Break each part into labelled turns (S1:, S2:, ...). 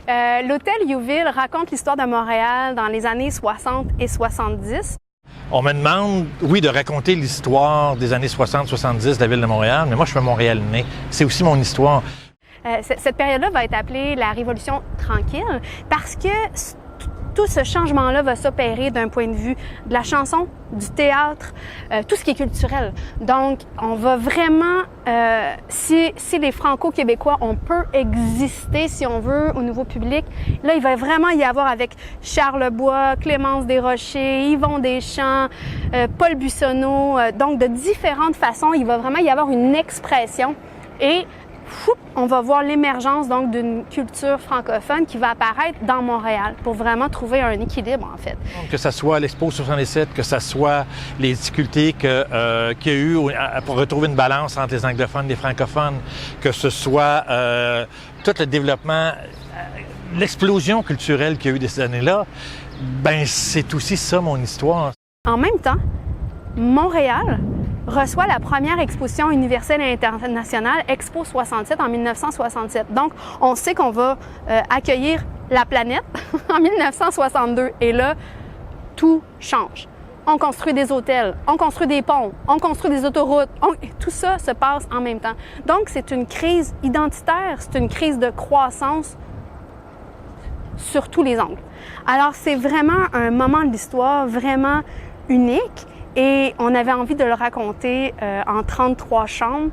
S1: L'hôtel Youville raconte l'histoire de Montréal dans les années 60 et 70.
S2: On me demande, oui, de raconter l'histoire des années 60-70 de la ville de Montréal, mais moi, je suis un Montréal-né. C'est aussi mon histoire.
S1: Cette période-là va être appelée la Révolution tranquille parce que tout ce changement-là va s'opérer d'un point de vue de la chanson, du théâtre, tout ce qui est culturel. Donc, on va vraiment, si les Franco-Québécois, on peut exister, si on veut, au niveau public, là, il va vraiment y avoir avec Charles Bois, Clémence Desrochers, Yvon Deschamps, Paul Bussonneau, donc de différentes façons, il va vraiment y avoir une expression et on va voir l'émergence donc d'une culture francophone qui va apparaître dans Montréal pour vraiment trouver un équilibre en fait.
S2: Que ce soit l'Expo 67, que ce soit les difficultés qu'il y a eu pour retrouver une balance entre les anglophones et les francophones, que ce soit tout le développement, l'explosion culturelle qu'il y a eu de ces années-là, ben c'est aussi ça mon histoire.
S1: En même temps, Montréal reçoit la première exposition universelle et internationale, Expo 67, en 1967. Donc, on sait qu'on va accueillir la planète en 1962. Et là, tout change. On construit des hôtels, on construit des ponts, on construit des autoroutes. Tout ça se passe en même temps. Donc, c'est une crise identitaire, c'est une crise de croissance sur tous les angles. Alors, c'est vraiment un moment de l'histoire vraiment unique. Et on avait envie de le raconter en 33 chambres.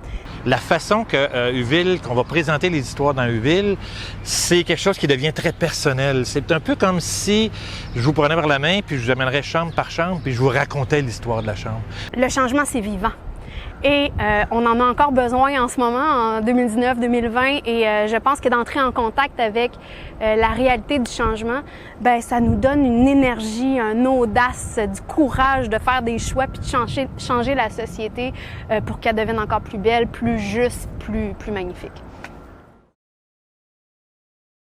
S2: La façon que Youville, qu'on va présenter les histoires dans Youville, c'est quelque chose qui devient très personnel. C'est un peu comme si je vous prenais par la main, puis je vous amènerais chambre par chambre, puis je vous racontais l'histoire de la chambre.
S1: Le changement, c'est vivant. Et on en a encore besoin en ce moment, en 2019-2020, et je pense que d'entrer en contact avec la réalité du changement, ben ça nous donne une énergie, une audace, du courage de faire des choix puis de changer la société pour qu'elle devienne encore plus belle, plus juste, plus magnifique.